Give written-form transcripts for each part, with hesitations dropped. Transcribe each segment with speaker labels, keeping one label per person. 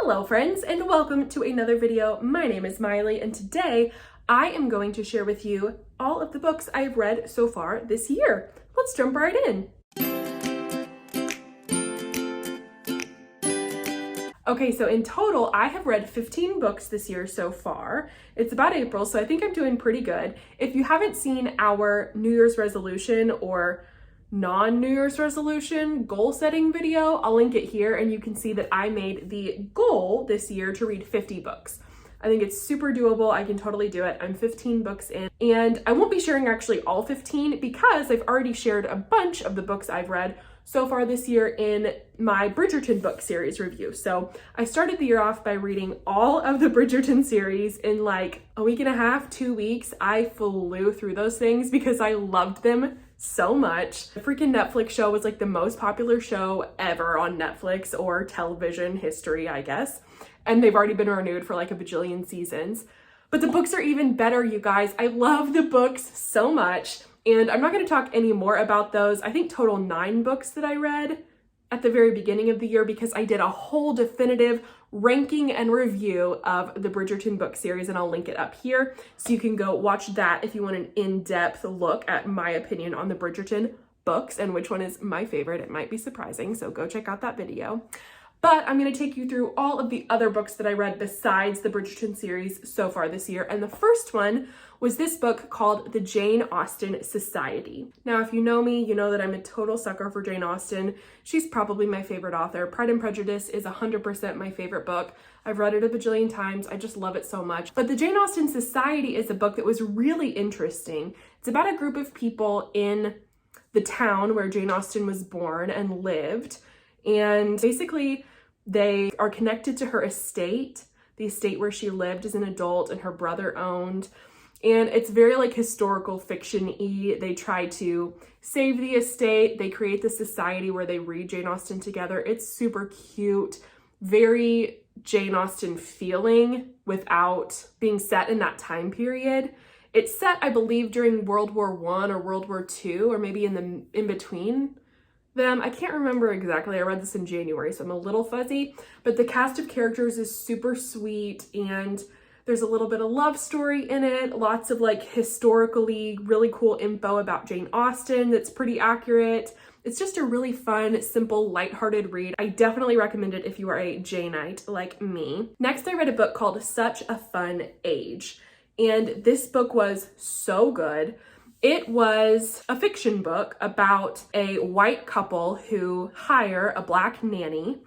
Speaker 1: Hello friends, and welcome to another video. My name is Miley, and today I am going to share with you all of the books I've read so far this year. Let's jump right in. Okay, so in total, I have read 15 books this year so far. It's about April, so I think I'm doing pretty good. If you haven't seen our New Year's resolution or non-New Year's resolution goal setting video, I'll link it here, and you can see that I made the goal this year to read 50 books. I think it's super doable. I can totally do it. I'm 15 books in, and I won't be sharing actually all 15 because I've already shared a bunch of the books I've read so far this year in my Bridgerton book series review. So I started the year off by reading all of the Bridgerton series in like a week and a half, 2 weeks. I flew through those things because I loved them so much. The freaking Netflix show was like the most popular show ever on Netflix or television history, I guess. And they've already been renewed for like a bajillion seasons. But the books are even better, you guys. I love the books so much. And I'm not going to talk any more about those. I think total 9 books that I read at the very beginning of the year because I did a whole definitive ranking and review of the Bridgerton book series, and I'll link it up here so you can go watch that if you want an in-depth look at my opinion on the Bridgerton books and which one is my favorite. It might be surprising, so go check out that video. But I'm going to take you through all of the other books that I read besides the Bridgerton series so far this year. And the first one was this book called The Jane Austen Society. Now, if you know me, you know that I'm a total sucker for Jane Austen. She's probably my favorite author. Pride and Prejudice is 100% my favorite book. I've read it a bajillion times. I just love it so much. But The Jane Austen Society is a book that was really interesting. It's about a group of people in the town where Jane Austen was born and lived. And basically, they are connected to her estate, the estate where she lived as an adult and her brother owned. And it's very like historical fiction-y. They try to save the estate. They create the society where they read Jane Austen together. It's super cute, very Jane Austen feeling without being set in that time period. It's set, I believe, during World War I or World War II, or maybe in between them. I can't remember exactly. I read this in January, so I'm a little fuzzy, but the cast of characters is super sweet, and there's a little bit of love story in it, lots of like historically really cool info about Jane Austen that's pretty accurate. It's just a really fun, simple, lighthearted read. I definitely recommend it if you are a Janeite like me. Next, I read a book called Such a Fun Age, and this book was so good. It was a fiction book about a white couple who hire a black nanny,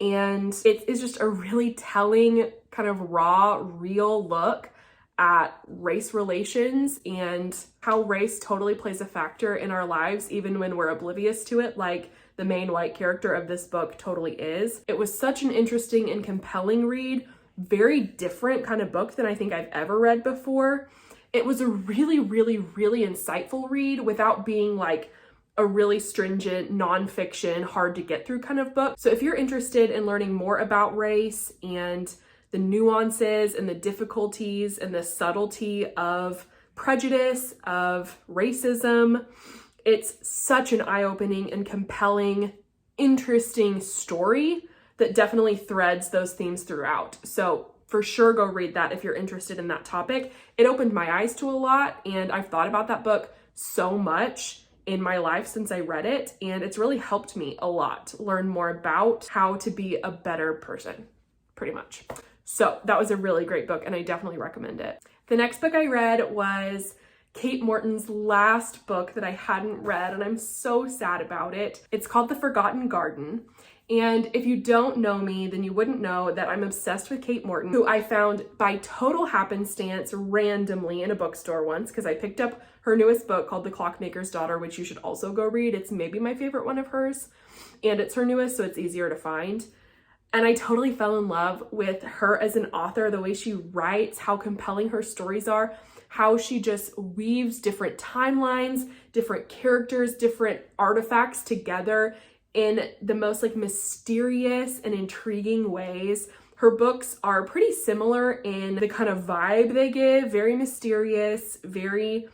Speaker 1: and it is just a really telling, kind of raw, real look at race relations and how race totally plays a factor in our lives, even when we're oblivious to it, like the main white character of this book totally is. It was such an interesting and compelling read, very different kind of book than I think I've ever read before. It was a really, really, really insightful read without being like a really stringent, nonfiction, hard to get through kind of book. So if you're interested in learning more about race and the nuances and the difficulties and the subtlety of prejudice, of racism, it's such an eye-opening and compelling, interesting story that definitely threads those themes throughout. So for sure, go read that if you're interested in that topic. It opened my eyes to a lot, and I've thought about that book so much in my life since I read it, and it's really helped me a lot learn more about how to be a better person, pretty much. So that was a really great book, and I definitely recommend it. The next book I read was Kate Morton's last book that I hadn't read, and I'm so sad about it. It's called The Forgotten Garden. And if you don't know me, then you wouldn't know that I'm obsessed with Kate Morton, who I found by total happenstance randomly in a bookstore once because I picked up her newest book called The Clockmaker's Daughter, which you should also go read. It's maybe my favorite one of hers, and it's her newest, so it's easier to find. And I totally fell in love with her as an author, the way she writes, how compelling her stories are, how she just weaves different timelines, different characters, different artifacts together in the most like mysterious and intriguing ways. Her books are pretty similar in the kind of vibe they give, very mysterious, very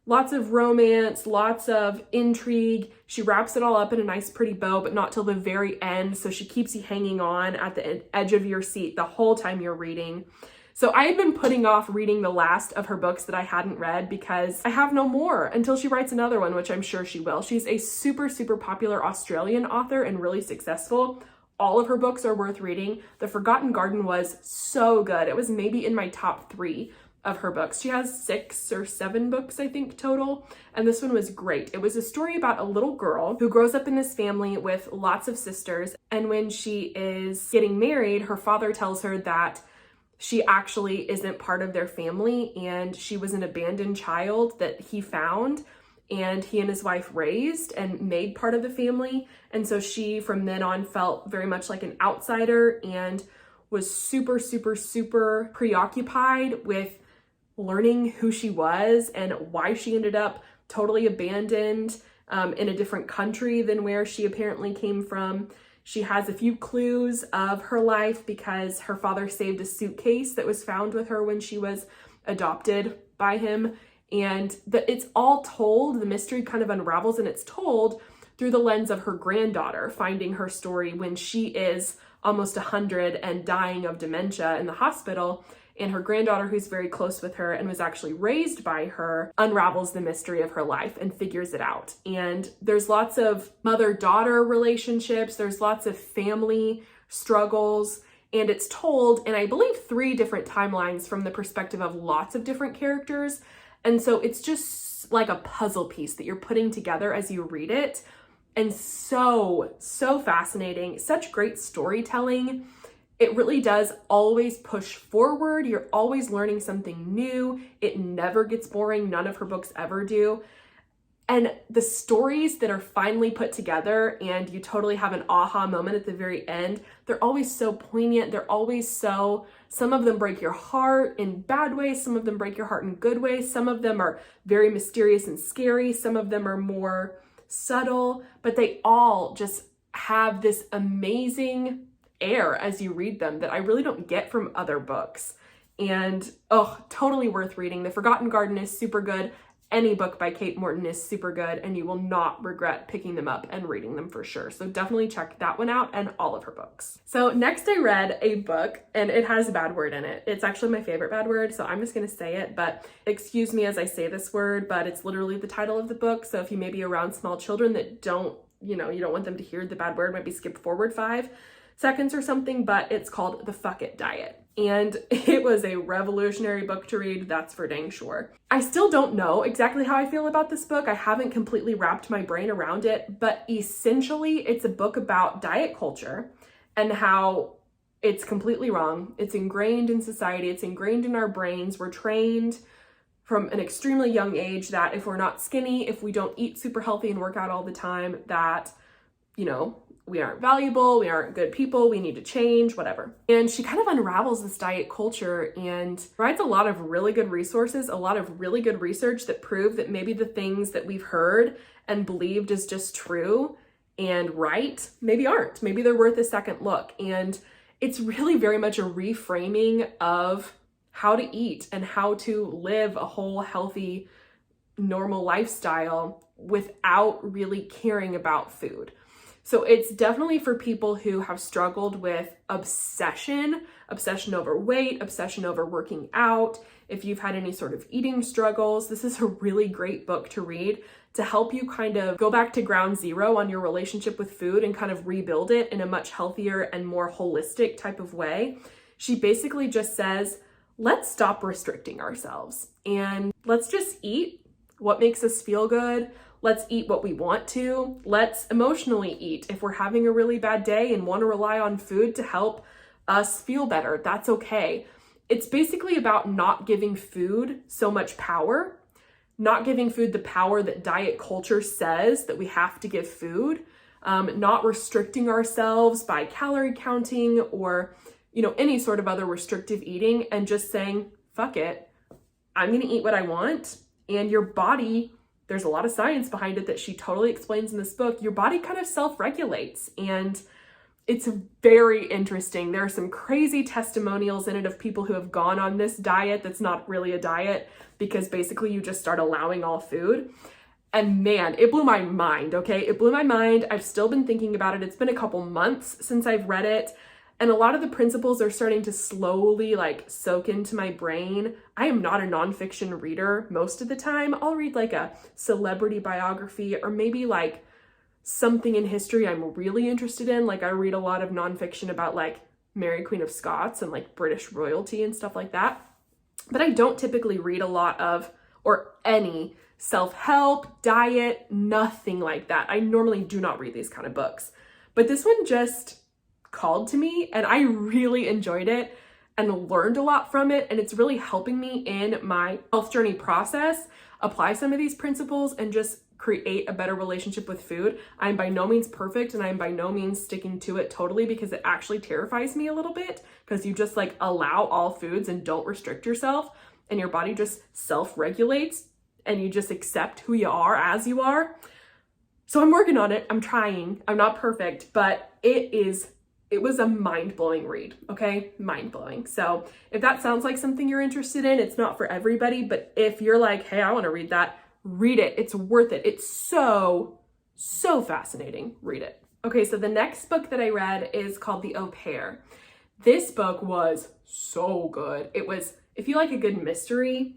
Speaker 1: Lots of romance, lots of intrigue. She wraps it all up in a nice pretty bow, but not till the very end. So she keeps you hanging on at the edge of your seat the whole time you're reading. So I had been putting off reading the last of her books that I hadn't read because I have no more until she writes another one, which I'm sure she will. She's a super, super popular Australian author and really successful. All of her books are worth reading. The Forgotten Garden was so good. It was maybe in my top 3 of her books. She has 6 or 7 books, I think, total. And this one was great. It was a story about a little girl who grows up in this family with lots of sisters. And when she is getting married, her father tells her that she actually isn't part of their family and she was an abandoned child that he found and he and his wife raised and made part of the family. And so she, from then on, felt very much like an outsider and was super, super, super preoccupied with learning who she was and why she ended up totally abandoned in a different country than where she apparently came from. She has a few clues of her life because her father saved a suitcase that was found with her when she was adopted by him. And it's all told, the mystery kind of unravels, and it's told through the lens of her granddaughter, finding her story when she is almost 100 and dying of dementia in the hospital. And her granddaughter, who's very close with her and was actually raised by her, unravels the mystery of her life and figures it out. And there's lots of mother-daughter relationships. There's lots of family struggles. And it's told in, I believe, 3 different timelines from the perspective of lots of different characters. And so it's just like a puzzle piece that you're putting together as you read it. And so, so fascinating. Such great storytelling. It really does always push forward. You're always learning something new. It never gets boring. None of her books ever do. And the stories that are finally put together and you totally have an aha moment at the very end, they're always so poignant. They're always so, some of them break your heart in bad ways. Some of them break your heart in good ways. Some of them are very mysterious and scary. Some of them are more subtle, but they all just have this amazing air as you read them that I really don't get from other books. And totally worth reading. The Forgotten Garden is super good. Any book by Kate Morton is super good and you will not regret picking them up and reading them for sure. So definitely check that one out and all of her books. So next I read a book and it has a bad word in it. It's actually my favorite bad word, so I'm just gonna say it, but excuse me as I say this word, but it's literally the title of the book. So if you may be around small children that don't, you don't want them to hear the bad word, maybe skip forward 5 seconds or something, but it's called The Fuck It Diet. And it was a revolutionary book to read, that's for dang sure. I still don't know exactly how I feel about this book. I haven't completely wrapped my brain around it, but essentially it's a book about diet culture and how it's completely wrong. It's ingrained in society. It's ingrained in our brains. We're trained from an extremely young age that if we're not skinny, if we don't eat super healthy and work out all the time, that, we aren't valuable, we aren't good people, we need to change, whatever. And she kind of unravels this diet culture and provides a lot of really good resources, a lot of really good research that prove that maybe the things that we've heard and believed is just true and right, maybe aren't. Maybe they're worth a second look. And it's really very much a reframing of how to eat and how to live a whole, healthy, normal lifestyle without really caring about food. So it's definitely for people who have struggled with obsession over weight, obsession over working out. If you've had any sort of eating struggles, this is a really great book to read to help you kind of go back to ground zero on your relationship with food and kind of rebuild it in a much healthier and more holistic type of way. She basically just says, let's stop restricting ourselves and let's just eat what makes us feel good. Let's eat what we want to. Let's emotionally eat. If we're having a really bad day and want to rely on food to help us feel better, that's okay. It's basically about not giving food so much power, not giving food the power that diet culture says that we have to give food, not restricting ourselves by calorie counting or, any sort of other restrictive eating, and just saying, fuck it, I'm going to eat what I want. And your body, there's a lot of science behind it that she totally explains in this book. Your body kind of self-regulates and It's very interesting. There are some crazy testimonials in it of people who have gone on this diet that's not really a diet, because basically you just start allowing all food. And man, it blew my mind, okay? It blew my mind. I've still been thinking about it. It's been a couple months since I've read it, and a lot of the principles are starting to slowly like soak into my brain. I am not a nonfiction reader most of the time. I'll read like a celebrity biography or maybe like something in history I'm really interested in. Like I read a lot of nonfiction about like Mary Queen of Scots and like British royalty and stuff like that. But I don't typically read a lot of, or any, self-help, diet, nothing like that. I normally do not read these kind of books. But this one just called to me and I really enjoyed it and learned a lot from it. And it's really helping me in my health journey process, apply some of these principles and just create a better relationship with food. I'm by no means perfect and I'm by no means sticking to it totally, because it actually terrifies me a little bit, because you just like allow all foods and don't restrict yourself and your body just self-regulates and you just accept who you are as you are. So I'm working on it. I'm trying. I'm not perfect, but it was a mind-blowing read, okay? Mind-blowing. So if that sounds like something you're interested in, it's not for everybody, but if you're like, hey, I want to read that, read it. It's worth it. It's so fascinating. Read it. Okay, so the next book that I read is called The Au Pair. This book was so good. It was, if you like a good mystery,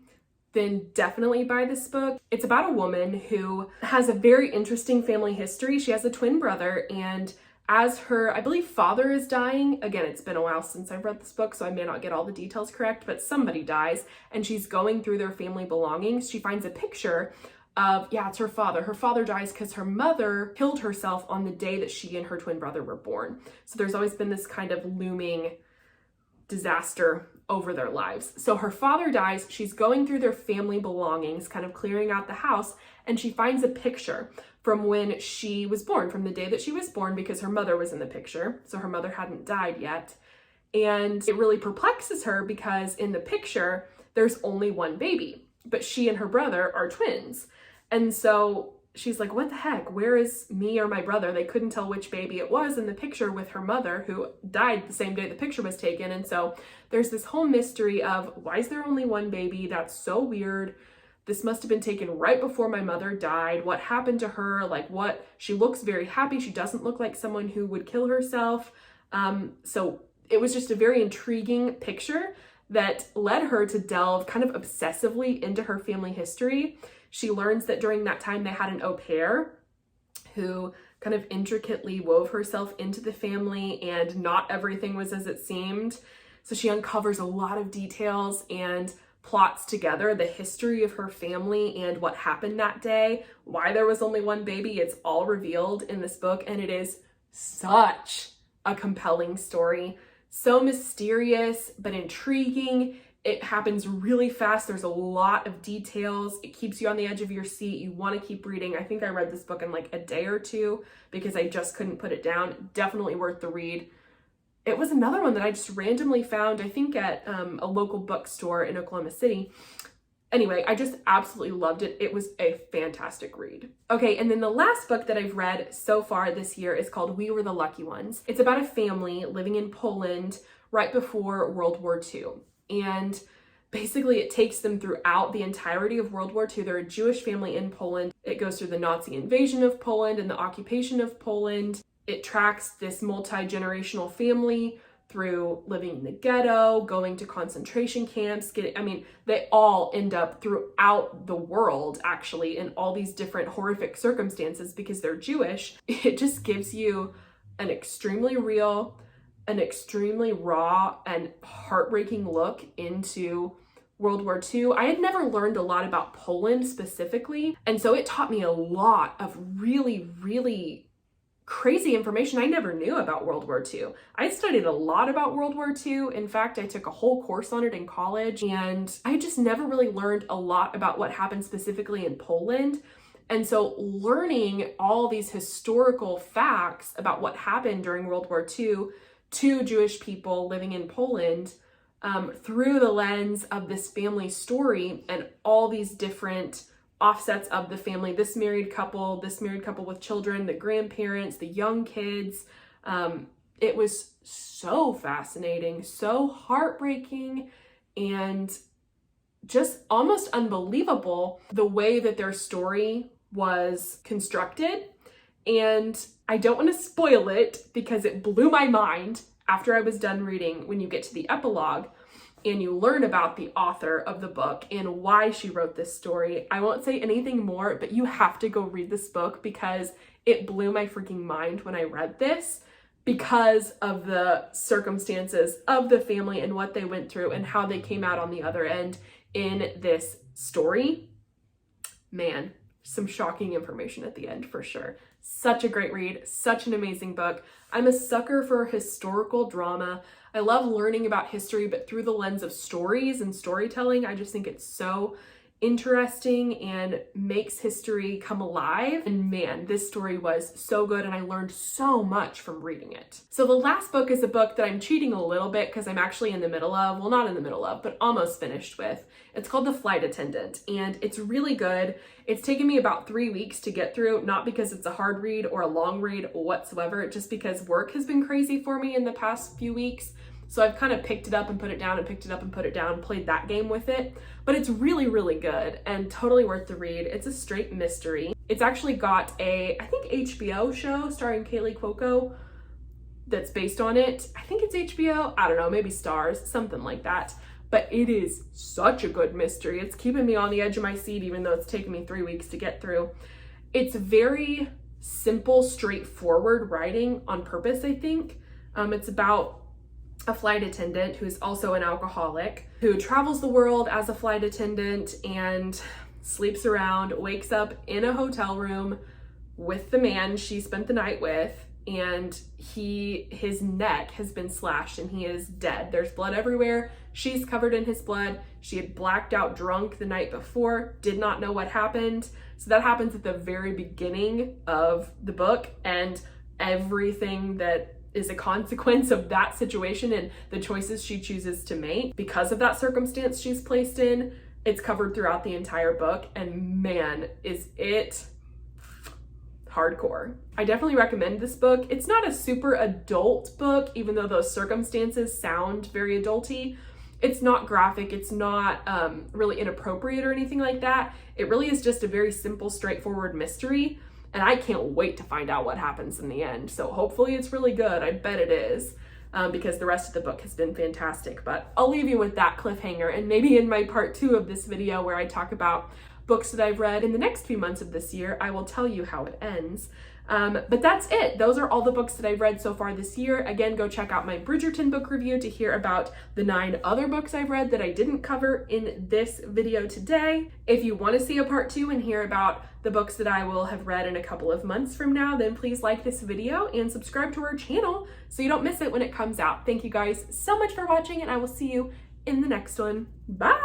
Speaker 1: then definitely buy this book. It's about a woman who has a very interesting family history. She has a twin brother, and as her, I believe, father is dying, again, it's been a while since I've read this book, so I may not get all the details correct, but somebody dies, and she's going through their family belongings. She finds a picture of, yeah, it's her father. Her father dies because her mother killed herself on the day that she and her twin brother were born. So there's always been this kind of looming disaster over their lives. So her father dies, she's going through their family belongings, kind of clearing out the house, and she finds a picture from when she was born, from the day that she was born, because her mother was in the picture. So her mother hadn't died yet. And it really perplexes her because in the picture, there's only one baby, but she and her brother are twins. And so she's like, what the heck? Where is me or my brother? They couldn't tell which baby it was in the picture with her mother, who died the same day the picture was taken. And so there's this whole mystery of, why is there only one baby? That's so weird. This must have been taken right before my mother died. What happened to her? Like what? She looks very happy. She doesn't look like someone who would kill herself. So it was just a very intriguing picture that led her to delve kind of obsessively into her family history. She learns that during that time they had an au pair who kind of intricately wove herself into the family, and not everything was as it seemed. So she uncovers a lot of details and plots together the history of her family and what happened that day, why there was only one baby. It's all revealed in this book, and it is such a compelling story. So mysterious, but intriguing. It happens really fast. There's a lot of details. It keeps you on the edge of your seat. You want to keep reading. I think I read this book in like a day or two because I just couldn't put it down. Definitely worth the read. It was another one that I just randomly found, I think at a local bookstore in Oklahoma City. Anyway, I just absolutely loved it. It was a fantastic read. Okay, and then the last book that I've read so far this year is called We Were the Lucky Ones. It's about a family living in Poland right before World War II. And basically it takes them throughout the entirety of World War II. They're a Jewish family in Poland. It goes through the Nazi invasion of Poland and the occupation of Poland. It tracks this multi-generational family through living in the ghetto, going to concentration camps, they all end up throughout the world, actually, in all these different horrific circumstances because they're Jewish. It just gives you an extremely real, an extremely raw and heartbreaking look into World War II. I had never learned a lot about Poland specifically, and so it taught me a lot of really, really crazy information I never knew about World War II. I studied a lot about World War II. In fact, I took a whole course on it in college, and I just never really learned a lot about what happened specifically in Poland. And so learning all these historical facts about what happened during World War II to Jewish people living in Poland through the lens of this family story and all these different offsets of the family, this married couple with children, the grandparents, the young kids, it was so fascinating, so heartbreaking, and just almost unbelievable the way that their story was constructed. And I don't want to spoil it because it blew my mind after I was done reading. When you get to the epilogue and you learn about the author of the book and why she wrote this story, I won't say anything more, but you have to go read this book because it blew my freaking mind when I read this, because of the circumstances of the family and what they went through and how they came out on the other end in this story. Man, some shocking information at the end for sure. Such a great read, such an amazing book. I'm a sucker for historical drama. I love learning about history, but through the lens of stories and storytelling. I just think it's so interesting and makes history come alive. And man, this story was so good and I learned so much from reading it. So the last book is a book that I'm cheating a little bit because I'm actually in the middle of, well, not in the middle of, but almost finished with. It's called The Flight Attendant and it's really good. It's taken me about 3 weeks to get through, not because it's a hard read or a long read whatsoever, just because work has been crazy for me in the past few weeks. So I've kind of picked it up and put it down and picked it up and put it down, played that game with it. But it's really, really good and totally worth the read. It's a straight mystery. It's actually got a, I think, HBO show starring Kaylee Cuoco that's based on it. I think it's HBO. I don't know, maybe Stars, something like that. But it is such a good mystery. It's keeping me on the edge of my seat, even though it's taken me 3 weeks to get through. It's very simple, straightforward writing on purpose, I think. It's about a flight attendant who's also an alcoholic who travels the world as a flight attendant and sleeps around, wakes up in a hotel room with the man she spent the night with, and his neck has been slashed and he is dead. There's blood everywhere. She's covered in his blood. She had blacked out drunk the night before, did not know what happened. So that happens at the very beginning of the book, and everything that is a consequence of that situation and the choices she chooses to make because of that circumstance she's placed in. It's covered throughout the entire book, and man, is it hardcore. I definitely recommend this book. It's not a super adult book, even though those circumstances sound very adulty. It's not graphic, it's not really inappropriate or anything like that. It really is just a very simple, straightforward mystery. And I can't wait to find out what happens in the end. So hopefully it's really good. I bet it is, because the rest of the book has been fantastic. But I'll leave you with that cliffhanger, and maybe in my part 2 of this video where I talk about books that I've read in the next few months of this year, I will tell you how it ends. But that's it. Those are all the books that I've read so far this year. Again, go check out my Bridgerton book review to hear about the 9 other books I've read that I didn't cover in this video today. If you want to see a part 2 and hear about the books that I will have read in a couple of months from now, then please like this video and subscribe to our channel so you don't miss it when it comes out. Thank you guys so much for watching, and I will see you in the next one. Bye!